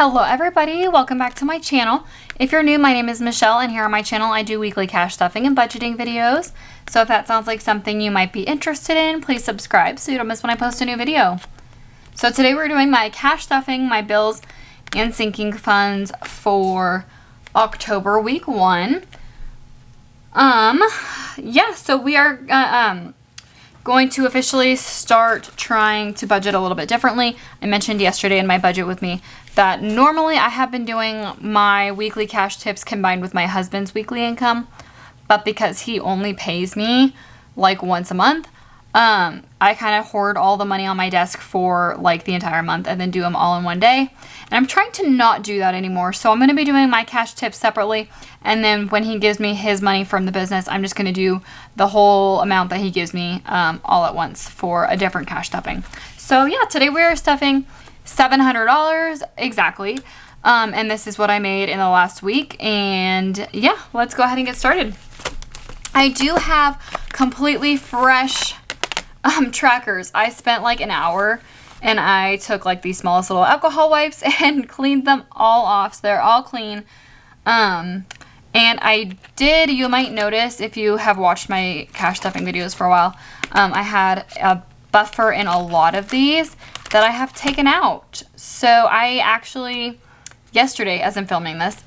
Hello everybody, welcome back to my channel. If you're new, my name is Michelle, and here on my channel I do weekly cash stuffing and budgeting videos. So if that sounds like something you might be interested in, please subscribe so you don't miss when I post a new video. So today we're doing my cash stuffing, my bills, and sinking funds for October week 1. So we are going to officially start trying to budget a little bit differently. I mentioned yesterday in my budget with me that normally I have been doing my weekly cash tips combined with my husband's weekly income, but because he only pays me like once a month, I kind of hoard all the money on my desk for like the entire month and then do them all in one day. And I'm trying to not do that anymore. So I'm going to be doing my cash tips separately. And then when he gives me his money from the business, I'm just going to do the whole amount that he gives me all at once for a different cash stuffing. So yeah, today we're stuffing $700 exactly. And this is what I made in the last week. And yeah, let's go ahead and get started. I do have completely fresh trackers. I spent like an hour and I took like these smallest little alcohol wipes and cleaned them all off. So they're all clean. And I did, you might notice if you have watched my cash stuffing videos for a while, I had a buffer in a lot of these that I have taken out. So I actually, yesterday as I'm filming this,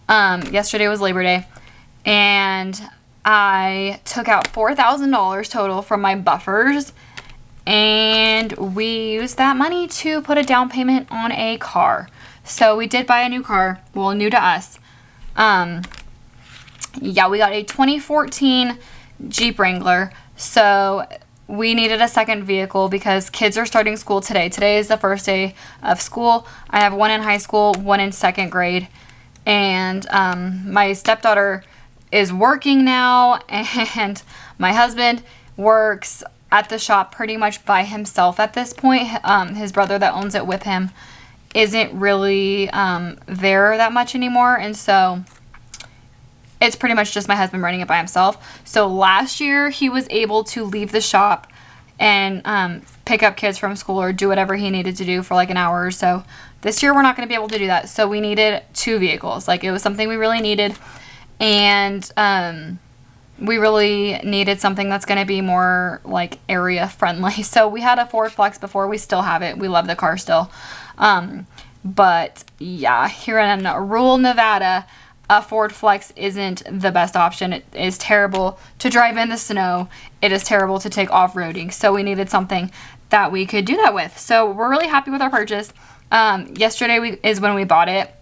yesterday was Labor Day, and I took out $4,000 total from my buffers, and we used that money to put a down payment on a car. So we did buy a new car, well, new to us. Yeah, we got a 2014 Jeep Wrangler. So we needed a second vehicle because kids are starting school today. Today is the first day of school. I have one in high school, one in second grade, and my stepdaughter is working now, and my husband works at the shop pretty much by himself at this point. His brother that owns it with him isn't really there that much anymore, and so it's pretty much just my husband running it by himself. So last year he was able to leave the shop and pick up kids from school or do whatever he needed to do for like an hour or so. This year we're not going to be able to do that, so we needed 2 vehicles. Like, it was something we really needed. And we really needed something that's going to be more like area friendly. So we had a Ford Flex before. We still have it. We love the car still. But yeah, here in rural Nevada, a Ford Flex isn't the best option. It is terrible to drive in the snow. It is terrible to take off-roading. So we needed something that we could do that with. So we're really happy with our purchase. Yesterday is when we bought it.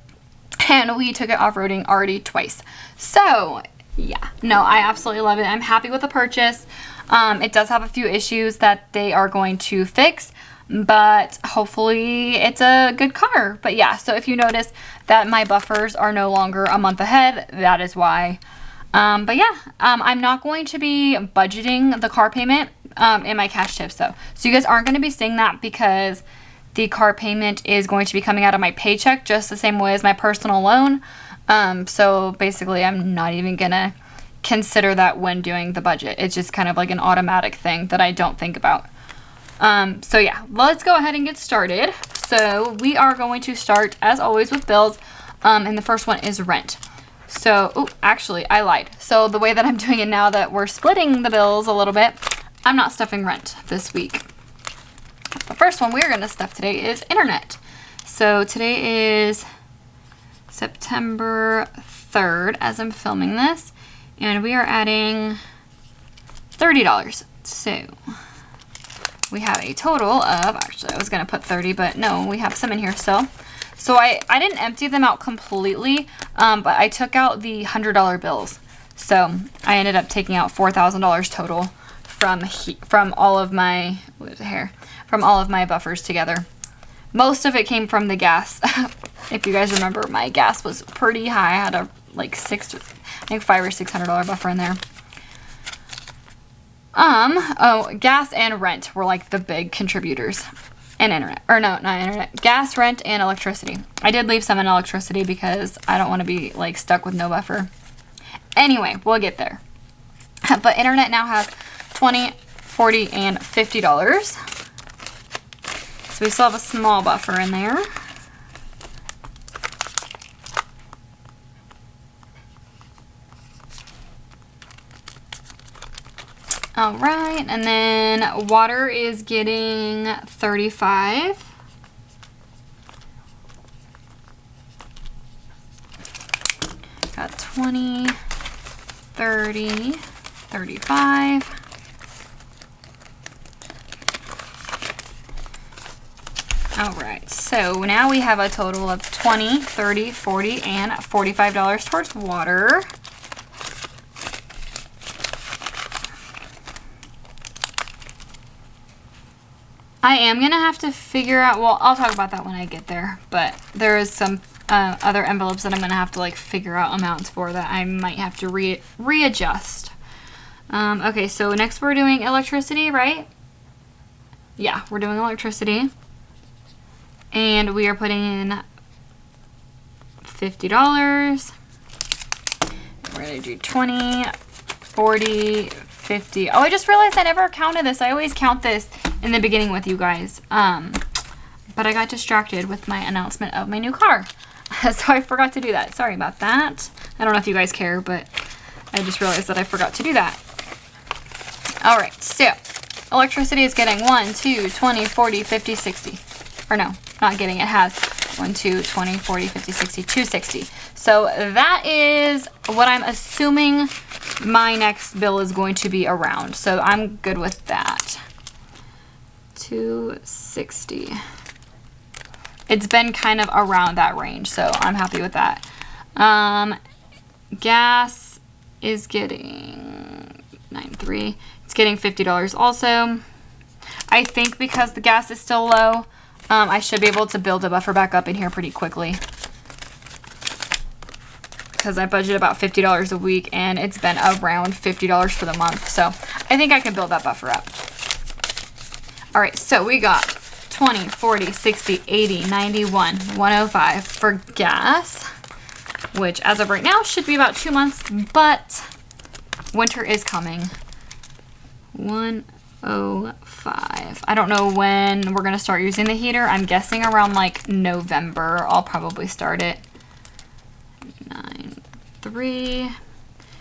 And we took it off-roading already twice. So, yeah. No, I absolutely love it. I'm happy with the purchase. It does have a few issues that they are going to fix, but hopefully it's a good car. But yeah, so if you notice that my buffers are no longer a month ahead, that is why. But yeah, I'm not going to be budgeting the car payment in my cash tips though. So you guys aren't going to be seeing that because the car payment is going to be coming out of my paycheck just the same way as my personal loan. So basically I'm not even gonna consider that when doing the budget. It's just kind of like an automatic thing that I don't think about. So yeah, let's go ahead and get started. So we are going to start as always with bills. And the first one is rent. So, actually I lied. So the way that I'm doing it now that we're splitting the bills a little bit, I'm not stuffing rent this week. The first one we're going to stuff today is internet. So today is September 3rd as I'm filming this, and we are adding $30. So we have a total of, actually I was going to put 30, but no, we have some in here still. So I didn't empty them out completely, but I took out the $100 bills. So I ended up taking out $4,000 total from all of my, from all of my buffers together. Most of it came from the gas. If you guys remember, my gas was pretty high. I had a like $500 or $600 buffer in there. Gas and rent were like the big contributors. And internet, or no, not internet, gas, rent, and electricity. I did leave some in electricity because I don't want to be like stuck with no buffer. Anyway, we'll get there. But internet now has $20, $40, and $50. So we still have a small buffer in there. All right, and then water is getting 35. Got 20, 30, 35. All right, so now we have a total of 20, 30, 40, and $45 towards water. I am going to have to figure out, well, I'll talk about that when I get there, but there is some other envelopes that I'm going to have to like figure out amounts for that I might have to readjust. Okay, so next we're doing electricity, right? Yeah, we're doing electricity. And we are putting in $50. We're going to do 20, 40, 50. Oh, I just realized I never counted this. I always count this in the beginning with you guys. But I got distracted with my announcement of my new car. So I forgot to do that. Sorry about that. I don't know if you guys care, but I just realized that I forgot to do that. All right, so electricity is getting 1, 2, 20, 40, 50, 60. Or no, not getting, it has 1, 2, 20, 40, 50, 60, 260. So that is what I'm assuming my next bill is going to be around. So I'm good with that. 260. It's been kind of around that range, so I'm happy with that. Gas is getting 93. It's getting $50 also. I think because the gas is still low, I should be able to build a buffer back up in here pretty quickly. Because I budget about $50 a week, and it's been around $50 for the month. So I think I can build that buffer up. All right, so we got 20, 40, 60, 80, 91, 105 for gas, which as of right now should be about 2 months, but winter is coming. 105. I don't know when we're gonna start using the heater. I'm guessing around like November. I'll probably start it. 93.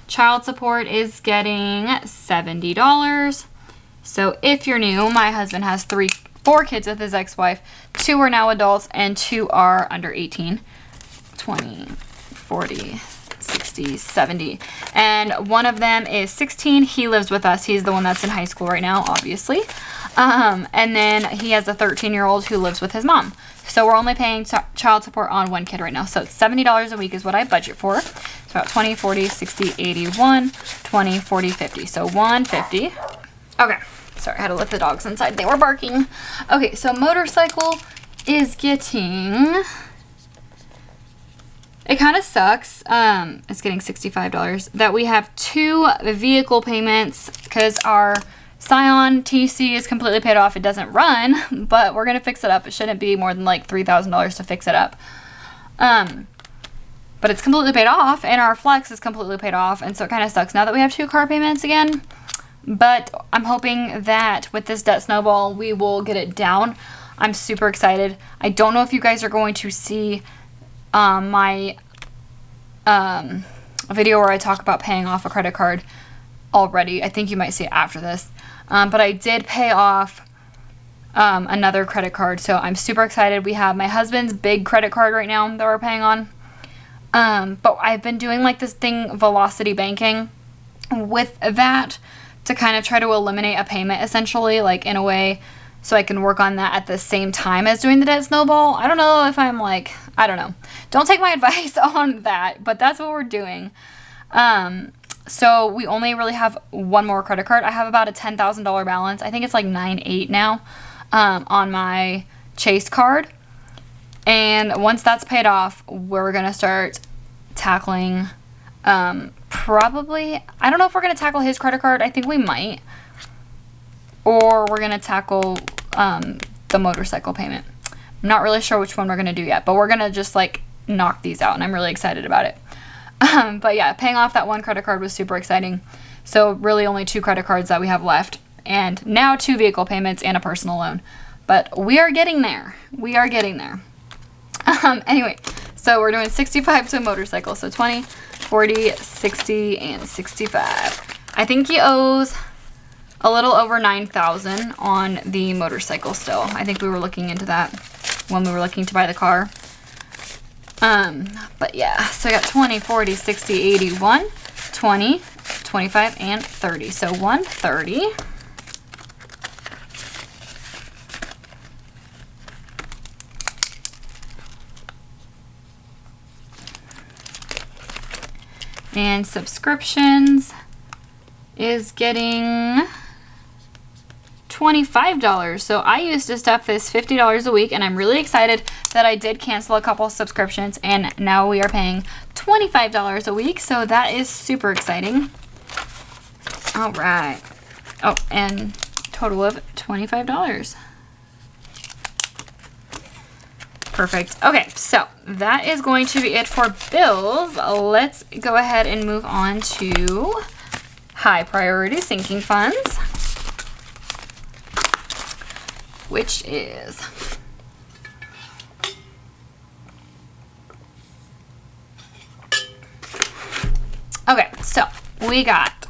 Child support is getting $70. So if you're new, my husband has 4 kids with his ex-wife. 2 are now adults and 2 are under 18. 20, 40, 60, 70. And one of them is 16. He lives with us. He's the one that's in high school right now, obviously. And then he has a 13-year-old who lives with his mom. So we're only paying child support on 1 kid right now. So it's $70 a week is what I budget for. It's about 20, 40, 60, 80, 1, 20, 40, 50. So 150. Okay. Sorry, I had to let the dogs inside. They were barking. Okay, so motorcycle is getting... It kind of sucks. It's getting $65 that we have 2 vehicle payments because our Scion TC is completely paid off. It doesn't run, but we're going to fix it up. It shouldn't be more than like $3,000 to fix it up. But it's completely paid off, and our Flex is completely paid off, and so it kind of sucks now that we have 2 car payments again. But I'm hoping that with this debt snowball, we will get it down. I'm super excited. I don't know if you guys are going to see my video where I talk about paying off a credit card already. I think you might see it after this. But I did pay off another credit card, so I'm super excited. We have my husband's big credit card right now that we're paying on. But I've been doing like this thing, Velocity Banking, with that to kind of try to eliminate a payment essentially, like in a way, so I can work on that at the same time as doing the debt snowball. I don't know if I'm like, I don't know. Don't take my advice on that, but that's what we're doing. So we only really have 1 more credit card. I have about a $10,000 balance. I think it's like 9.8 now on my Chase card. And once that's paid off, we're going to start tackling probably, I don't know if we're going to tackle his credit card. I think we might. Or we're going to tackle the motorcycle payment. I'm not really sure which one we're going to do yet, but we're going to just like knock these out, and I'm really excited about it. But yeah, paying off that 1 credit card was super exciting. So really only 2 credit cards that we have left, and now 2 vehicle payments and a personal loan. But we are getting there. We are getting there. Anyway, so we're doing 65 to a motorcycle. So 20, 40, 60, and 65. I think he owes a little over 9,000 on the motorcycle still. I think we were looking into that when we were looking to buy the car. But yeah, so I got 20, 40, 60, 80, 1, 20, 25, and 30. So 130. And subscriptions is getting $25. So I used to stuff this $50 a week, and I'm really excited that I did cancel a couple subscriptions, and now we are paying $25 a week. So that is super exciting. All right. Oh, and total of $25. Perfect. Okay, so that is going to be it for bills. Let's go ahead and move on to high priority sinking funds, which is okay. So we got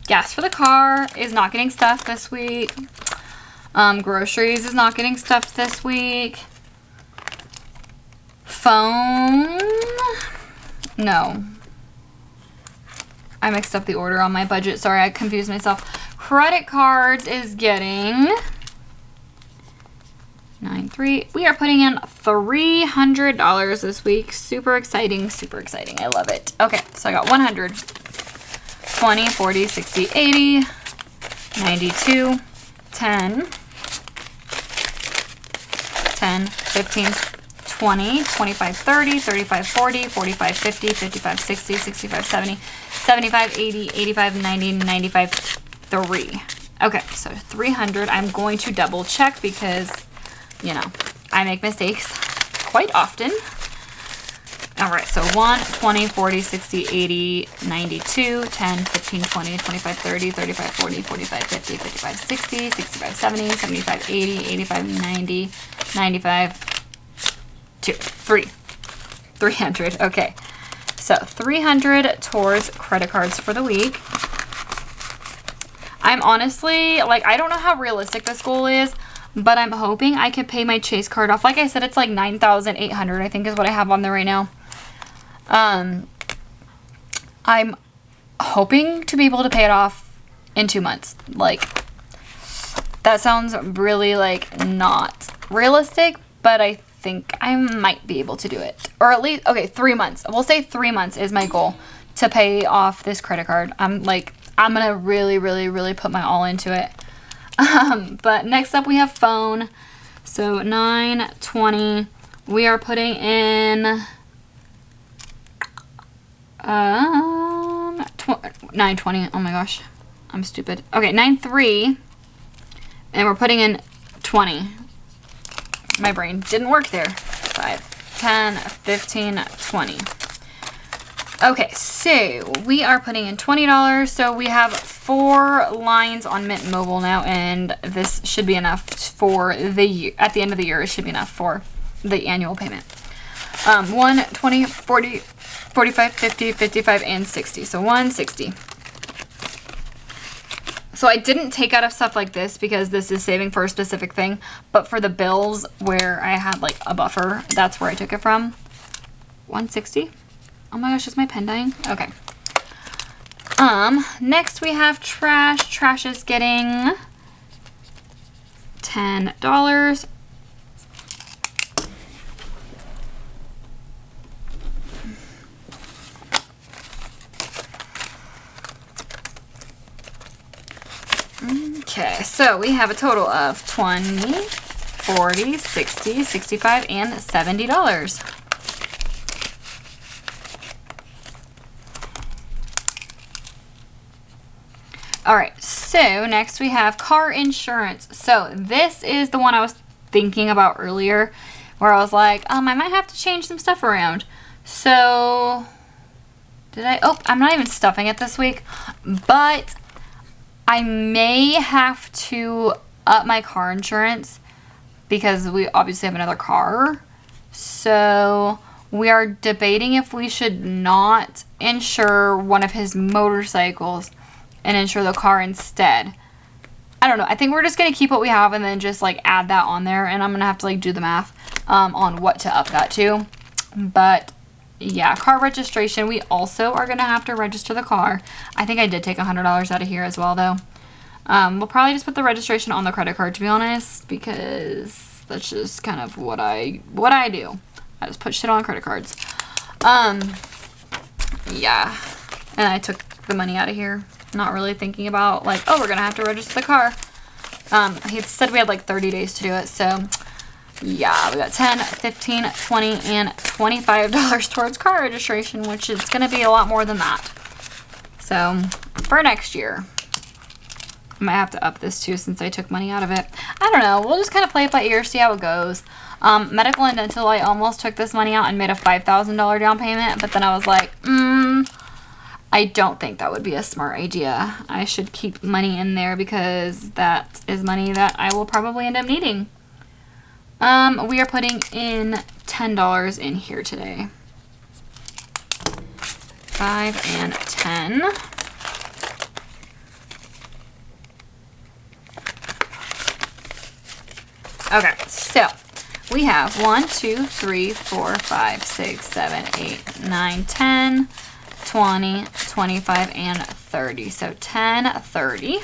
gas for the car is not getting stuffed this week. Groceries is not getting stuffed this week. Phone, no. I mixed up the order on my budget. Sorry, I confused myself. Credit cards is getting 9.3. We are putting in $300 this week. Super exciting, super exciting. I love it. Okay, so I got 100, 20, 40, 60, 80, 92, 10, 10, 15, 20, 25, 30, 35, 40, 45, 50, 55, 60, 65, 70, 75, 80, 85, 90, 95, 3. Okay, so 300. I'm going to double check because, you know, I make mistakes quite often. All right, so 1, 20, 40, 60, 80, 92, 10, 15, 20, 25, 30, 35, 40, 45, 50, 55, 60, 65, 70, 75, 80, 85, 90, 95, 300. Okay, so 300 towards credit cards for the week. I'm honestly, like, I don't know how realistic this goal is, but I'm hoping I can pay my Chase card off. Like I said, it's like 9,800, I think is what I have on there right now. I'm hoping to be able to pay it off in 2 months. Like, that sounds really, like, not realistic, but I think I might be able to do it. Or at least, okay, 3 months. We'll say 3 months is my goal to pay off this credit card. I'm gonna really, really, really put my all into it. But next up we have phone. So 920. We are putting in 920. Oh my gosh, I'm stupid. Okay, 93, and we're putting in 20. My brain didn't work there. 5, 10, 15, 20. Okay, so we are putting in $20. So we have 4 lines on Mint Mobile now, and this should be enough for the year. At the end of the year, it should be enough for the annual payment. 1, 20, 40, 45, 50, 55, and 60. So 160. So I didn't take out of stuff like this because this is saving for a specific thing. But for the bills where I had like a buffer, that's where I took it from. 160. Oh my gosh, is my pen dying? Okay. Next we have trash. Trash is getting $10. Okay, so we have a total of 20, 40, 60, 65, and $70. All right, so next we have car insurance. So this is the one I was thinking about earlier where I was like, I might have to change some stuff around. So I'm not even stuffing it this week, but I may have to up my car insurance because we obviously have another car. So we are debating if we should not insure one of his motorcycles and insure the car instead. I don't know. I think we're just going to keep what we have and then just like add that on there. And I'm going to have to like do the math on what to up that to. But yeah, car registration. We also are going to have to register the car. I think I did take $100 out of here as well though. We'll probably just put the registration on the credit card, to be honest, because that's just kind of what I do. I just put shit on credit cards. Yeah. And I took the money out of here, not really thinking about like, oh, we're gonna have to register the car. He said we had like 30 days to do it, so yeah, we got 10, 15, 20, and $25 towards car registration, which is gonna be a lot more than that. So for next year, I might have to up this too since I took money out of it. I don't know. We'll just kind of play it by ear, see how it goes. Medical and dental, I almost took this money out and made a $5,000 down payment, but then I was like, I don't think that would be a smart idea. I should keep money in there because that is money that I will probably end up needing. We are putting in $10 in here today. 5 and 10. Okay, so we have 1, 2, 3, 4, 5, 6, 7, 8, 9, 10, 20, 25, and 30. So 10, 30.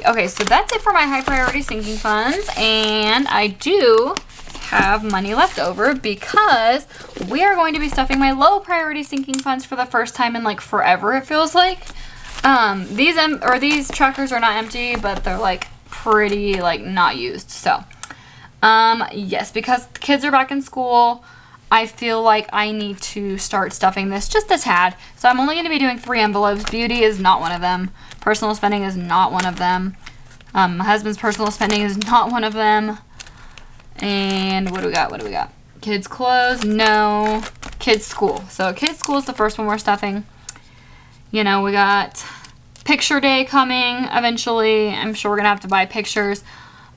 Okay, so that's it for my high priority sinking funds, and I do have money left over because we are going to be stuffing my low priority sinking funds for the first time in like forever, it feels like. These trackers are not empty, but they're like pretty like not used. So yes, because the kids are back in school, I feel like I need to start stuffing this just a tad. So I'm only going to be doing 3 envelopes. Beauty is not one of them. Personal spending is not one of them. My husband's personal spending is not one of them. And what do we got? Kids clothes? No. Kids school. So kids school is the first one we're stuffing. You know, we got picture day coming eventually. I'm sure we're going to have to buy pictures.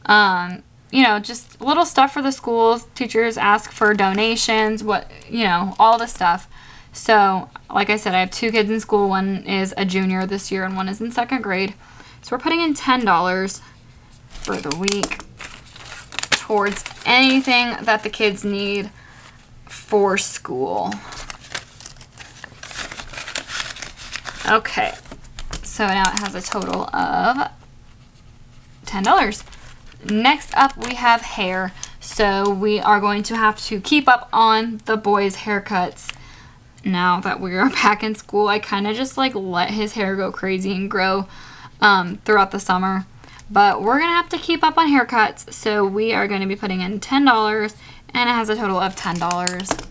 You know, just little stuff for the schools. Teachers ask for donations, all the stuff. So, like I said, I have 2 kids in school. One is a junior this year and one is in 2nd grade. So we're putting in $10 for the week towards anything that the kids need for school. Okay, so now it has a total of $10. Next up, we have hair. So we are going to have to keep up on the boys' haircuts. Now that we are back in school, I kind of just like let his hair go crazy and grow throughout the summer. But we're going to have to keep up on haircuts. So we are going to be putting in $10, and it has a total of $10.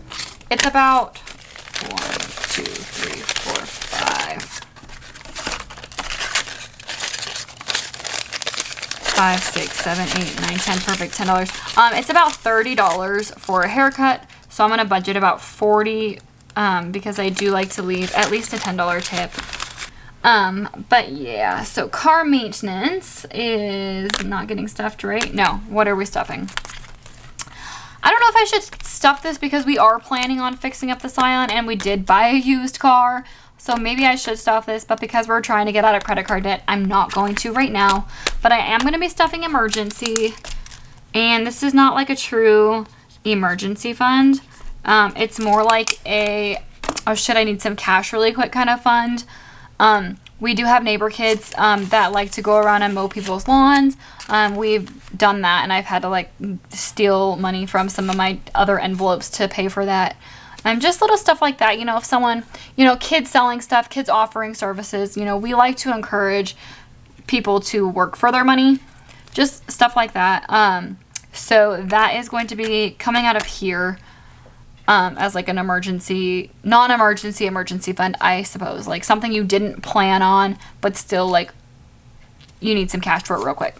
It's about 1, 2, 3, 4, 5, 6, 7, 8, 9, 10. Perfect, $10. It's about $30 for a haircut. So I'm going to budget about $40 because I do like to leave at least a $10 tip. But yeah, so car maintenance is not getting stuffed, right? No, what are we stuffing? I don't know if I should stuff this because we are planning on fixing up the Scion and we did buy a used car. So maybe I should stuff this, but because we're trying to get out of credit card debt, I'm not going to right now. But I am going to be stuffing emergency. And this is not like a true emergency fund. It's more like a, oh shit, I need some cash really quick kind of fund. We do have neighbor kids that like to go around and mow people's lawns. We've done that, and I've had to like steal money from some of my other envelopes to pay for that. Just little stuff like that. You know, if someone, kids selling stuff, kids offering services, we like to encourage people to work for their money. Just stuff like that. So that is going to be coming out of here. As like an emergency, non-emergency emergency fund, I suppose. Like something you didn't plan on, but still like you need some cash for it real quick.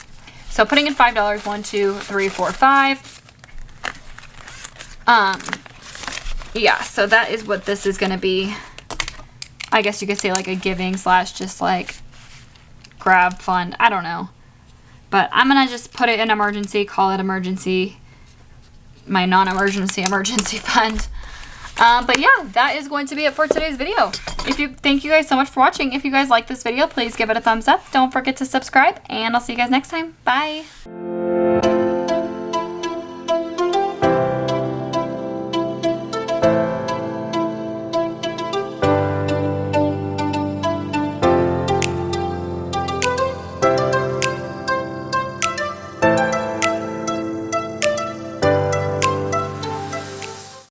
So putting in $5, 1, 2, 3, 4, 5. Yeah, so that is what this is going to be. I guess you could say like a giving / just like grab fund. I don't know. But I'm going to just put it in emergency, call it emergency. my non-emergency emergency fund. But yeah, that is going to be it for today's video. Thank you guys so much for watching. If you guys like this video, please give it a thumbs up. Don't forget to subscribe, and I'll see you guys next time. Bye.